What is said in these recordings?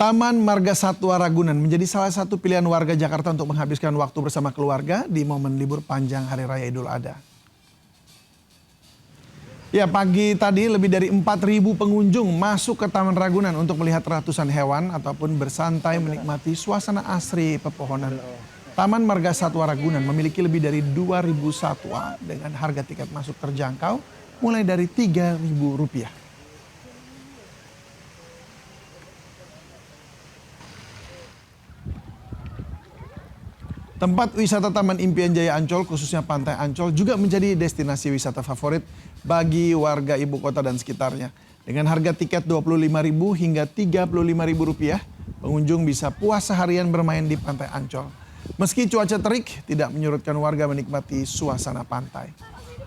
Taman Marga Satwa Ragunan menjadi salah satu pilihan warga Jakarta untuk menghabiskan waktu bersama keluarga di momen libur panjang Hari Raya Idul Adha. Ya, pagi tadi lebih dari 4.000 pengunjung masuk ke Taman Ragunan untuk melihat ratusan hewan ataupun bersantai menikmati suasana asri pepohonan. Taman Marga Satwa Ragunan memiliki lebih dari 2.000 satwa dengan harga tiket masuk terjangkau mulai dari Rp3.000. Tempat wisata Taman Impian Jaya Ancol, khususnya Pantai Ancol, juga menjadi destinasi wisata favorit bagi warga ibu kota dan sekitarnya. Dengan harga tiket Rp25.000 hingga Rp35.000, pengunjung bisa puas seharian bermain di Pantai Ancol. Meski cuaca terik, tidak menyurutkan warga menikmati suasana pantai.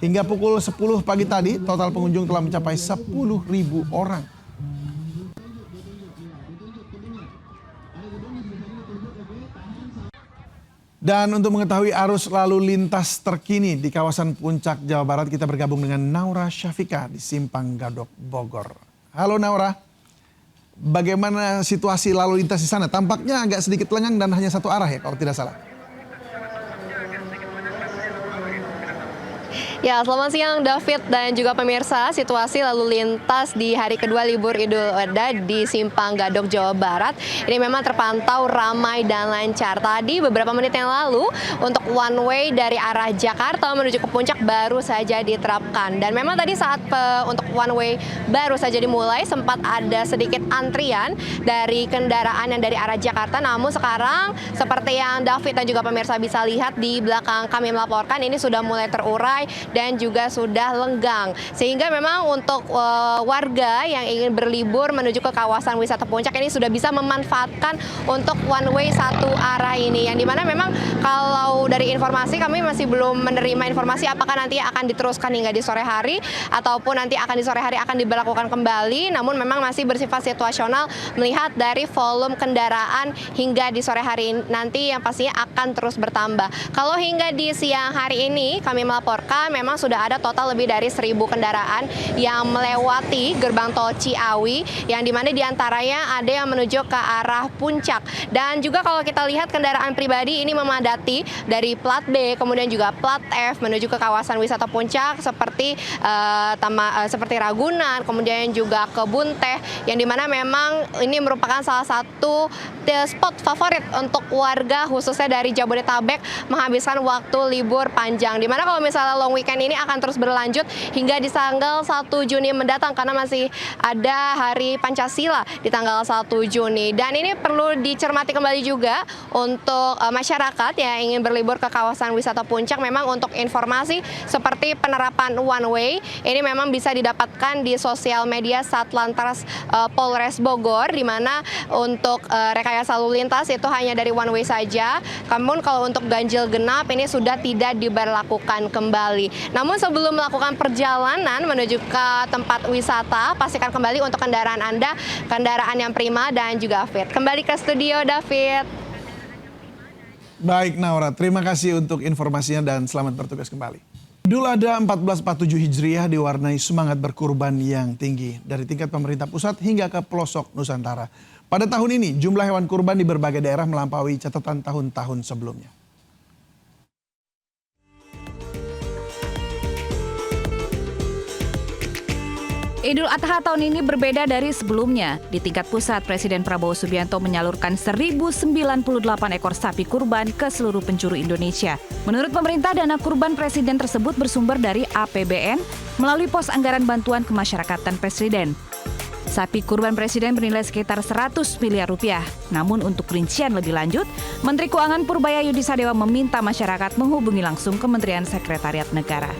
Hingga pukul 10 pagi tadi, total pengunjung telah mencapai 10.000 orang. Dan untuk mengetahui arus lalu lintas terkini di kawasan Puncak, Jawa Barat, kita bergabung dengan Naura Syafika di Simpang Gadok, Bogor. Halo Naura, bagaimana situasi lalu lintas di sana? Tampaknya agak sedikit lengang dan hanya satu arah ya kalau tidak salah. Ya, selamat siang David dan juga pemirsa. Situasi lalu lintas di hari kedua libur Idul Adha di Simpang Gadok, Jawa Barat ini memang terpantau ramai dan lancar. Tadi beberapa menit yang lalu untuk one way dari arah Jakarta menuju ke Puncak baru saja diterapkan. Dan memang tadi saat untuk one way baru saja dimulai sempat ada sedikit antrian dari kendaraan yang dari arah Jakarta. Namun sekarang seperti yang David dan juga pemirsa bisa lihat di belakang kami melaporkan, ini sudah mulai terurai dan juga sudah lenggang. Sehingga memang untuk warga yang ingin berlibur menuju ke kawasan wisata Puncak ini sudah bisa memanfaatkan untuk one way satu arah ini. Yang dimana memang kalau dari informasi kami masih belum menerima informasi apakah nanti akan diteruskan hingga di sore hari ataupun nanti akan di sore hari akan diberlakukan kembali. Namun memang masih bersifat situasional melihat dari volume kendaraan hingga di sore hari nanti yang pastinya akan terus bertambah. Kalau hingga di siang hari ini kami melaporkan memang sudah ada total lebih dari 1.000 kendaraan yang melewati gerbang tol Ciawi, yang dimana diantaranya ada yang menuju ke arah Puncak. Dan juga kalau kita lihat kendaraan pribadi ini memadati dari plat B, kemudian juga plat F menuju ke kawasan wisata Puncak seperti seperti Ragunan, kemudian juga Kebun Teh, yang dimana memang ini merupakan salah satu spot favorit untuk warga khususnya dari Jabodetabek menghabiskan waktu libur panjang. Dimana kalau misalnya long weekend ini akan terus berlanjut hingga di tanggal 1 Juni mendatang karena masih ada Hari Pancasila di tanggal 1 Juni. Dan ini perlu dicermati kembali juga untuk masyarakat yang ingin berlibur ke kawasan wisata Puncak. Memang untuk informasi seperti penerapan one way ini memang bisa didapatkan di sosial media Satlantas Polres Bogor, di mana untuk rekayasa lalu lintas itu hanya dari one way saja. Namun kalau untuk ganjil genap ini sudah tidak diberlakukan kembali. Namun sebelum melakukan perjalanan menuju ke tempat wisata, pastikan kembali untuk kendaraan Anda, kendaraan yang prima dan juga fit. Kembali ke studio, David. Baik Naura, terima kasih untuk informasinya dan selamat bertugas kembali. Idul Adha 1447 Hijriah diwarnai semangat berkurban yang tinggi dari tingkat pemerintah pusat hingga ke pelosok Nusantara. Pada tahun ini jumlah hewan kurban di berbagai daerah melampaui catatan tahun-tahun sebelumnya. Idul Adha tahun ini berbeda dari sebelumnya. Di tingkat pusat, Presiden Prabowo Subianto menyalurkan 1.098 ekor sapi kurban ke seluruh penjuru Indonesia. Menurut pemerintah, dana kurban Presiden tersebut bersumber dari APBN melalui pos anggaran bantuan kemasyarakatan Presiden. Sapi kurban Presiden bernilai sekitar 100 miliar rupiah. Namun untuk rincian lebih lanjut, Menteri Keuangan Purbaya Yudi Sadewa meminta masyarakat menghubungi langsung Kementerian Sekretariat Negara.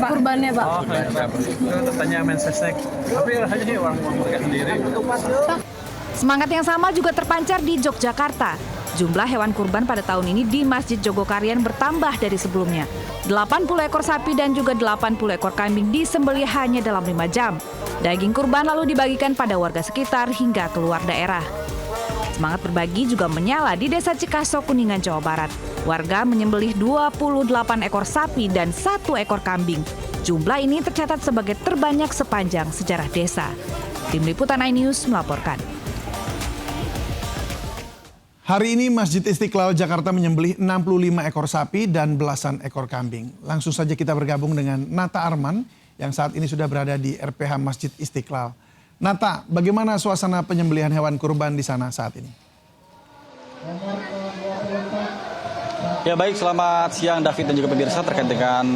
Kurbannya Pak? Oh, itu tanya Mensesnek. Tapi rasanya orang mereka sendiri. Semangat yang sama juga terpancar di Yogyakarta. Jumlah hewan kurban pada tahun ini di Masjid Jogokarian bertambah dari sebelumnya. 80 ekor sapi dan juga 80 ekor kambing disembelih hanya dalam 5 jam. Daging kurban lalu dibagikan pada warga sekitar hingga keluar daerah. Semangat berbagi juga menyala di Desa Cikaso, Kuningan, Jawa Barat. Warga menyembelih 28 ekor sapi dan 1 ekor kambing. Jumlah ini tercatat sebagai terbanyak sepanjang sejarah desa. Tim Liputan iNews melaporkan. Hari ini Masjid Istiqlal Jakarta menyembelih 65 ekor sapi dan belasan ekor kambing. Langsung saja kita bergabung dengan Nata Arman yang saat ini sudah berada di RPH Masjid Istiqlal. Nata, bagaimana suasana penyembelihan hewan kurban di sana saat ini? Ya baik, selamat siang David dan juga pemirsa terkait dengan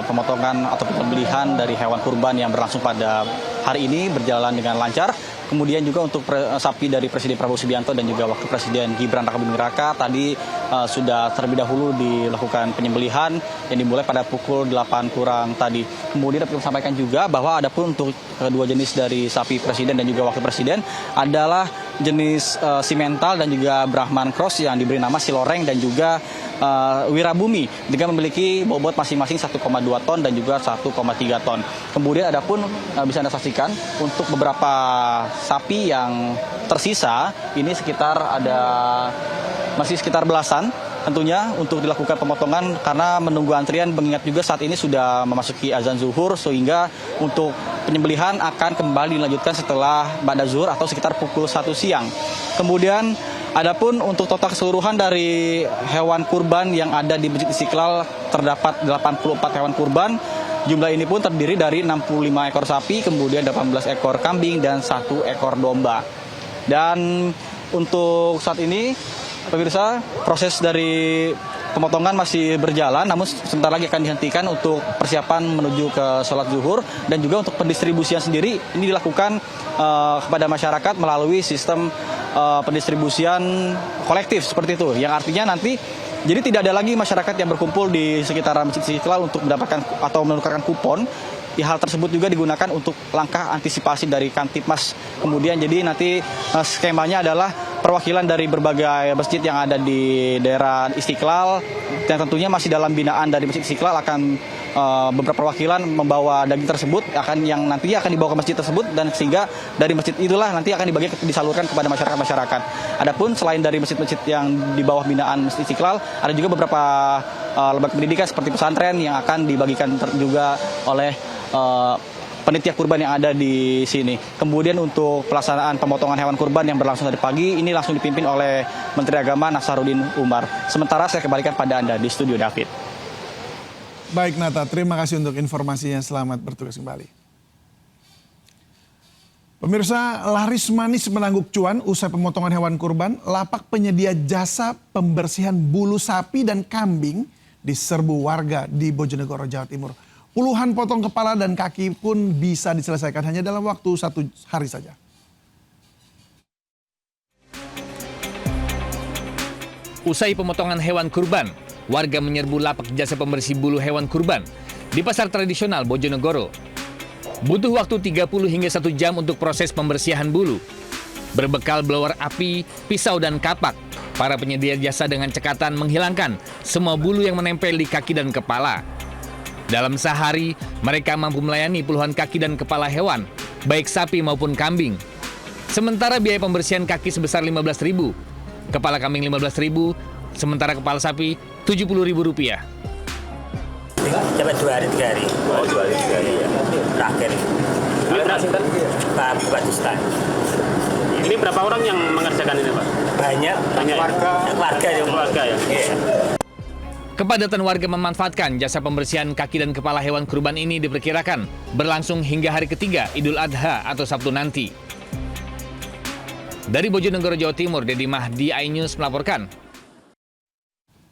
pemotongan atau penyembelihan dari hewan kurban yang berlangsung pada hari ini berjalan dengan lancar. Kemudian juga untuk sapi dari Presiden Prabowo Subianto dan juga Wakil Presiden Gibran Rakabuming Raka tadi sudah terlebih dahulu dilakukan penyembelihan yang dimulai pada pukul 8 kurang tadi. Kemudian dapat kami sampaikan juga bahwa adapun untuk kedua jenis dari sapi Presiden dan juga Wakil Presiden adalah jenis simental dan juga Brahman Cross yang diberi nama Siloreng dan juga Wirabumi dengan memiliki bobot masing-masing 1,2 ton dan juga 1,3 ton. Kemudian adapun bisa Anda saksikan untuk beberapa sapi yang tersisa ini masih sekitar belasan tentunya untuk dilakukan pemotongan karena menunggu antrian, mengingat juga saat ini sudah memasuki azan zuhur sehingga untuk penyembelihan akan kembali dilanjutkan setelah ba'da zuhur atau sekitar pukul 1 siang. Kemudian adapun untuk total keseluruhan dari hewan kurban yang ada di Masjid Istiqlal terdapat 84 hewan kurban. Jumlah ini pun terdiri dari 65 ekor sapi, kemudian 18 ekor kambing dan 1 ekor domba. Dan untuk saat ini pemirsa, proses dari pemotongan masih berjalan, namun sebentar lagi akan dihentikan untuk persiapan menuju ke sholat zuhur. Dan juga untuk pendistribusian sendiri ini dilakukan kepada masyarakat melalui sistem pendistribusian kolektif seperti itu. Yang artinya nanti jadi tidak ada lagi masyarakat yang berkumpul di sekitar Masjid Istiqlal untuk mendapatkan atau menukarkan kupon. Hal tersebut juga digunakan untuk langkah antisipasi dari Kamtipmas. Kemudian jadi nanti skemanya adalah perwakilan dari berbagai masjid yang ada di daerah Istiqlal dan tentunya masih dalam binaan dari Masjid Istiqlal akan beberapa perwakilan membawa daging tersebut yang nantinya akan dibawa ke masjid tersebut dan sehingga dari masjid itulah nanti akan disalurkan kepada masyarakat. Adapun selain dari masjid-masjid yang di bawah binaan Masjid Istiqlal ada juga beberapa lembaga pendidikan seperti pesantren yang akan dibagikan juga oleh panitia kurban yang ada di sini. Kemudian untuk pelaksanaan pemotongan hewan kurban yang berlangsung tadi pagi ini langsung dipimpin oleh Menteri Agama Nasaruddin Umar. Sementara saya kembalikan pada Anda di studio David. Baik Nata, terima kasih untuk informasinya. Selamat bertugas kembali. Pemirsa, laris manis menangguk cuan usai pemotongan hewan kurban, lapak penyedia jasa pembersihan bulu sapi dan kambing diserbu warga di Bojonegoro, Jawa Timur. Puluhan potong kepala dan kaki pun bisa diselesaikan hanya dalam waktu 1 hari saja. Usai pemotongan hewan kurban, warga menyerbu lapak jasa pembersih bulu hewan kurban di pasar tradisional Bojonegoro. Butuh waktu 30 hingga 1 jam untuk proses pembersihan bulu. Berbekal blower api, pisau dan kapak, para penyedia jasa dengan cekatan menghilangkan semua bulu yang menempel di kaki dan kepala. Dalam sehari, mereka mampu melayani puluhan kaki dan kepala hewan, baik sapi maupun kambing. Sementara biaya pembersihan kaki sebesar Rp15.000, kepala kambing Rp15.000, sementara kepala sapi Rp70.000. Dapat 2 hari 3 hari. Oh, 2 hari 3 hari ya. Terakhir. Ini berapa juta? Ini berapa orang yang mengerjakan ini, Pak? Banyak. Keluarga ya. Iya. Kepadatan warga memanfaatkan jasa pembersihan kaki dan kepala hewan kurban ini diperkirakan berlangsung hingga hari ketiga Idul Adha atau Sabtu nanti. Dari Bojonegoro, Jawa Timur, Dedi Mahdi, iNews melaporkan.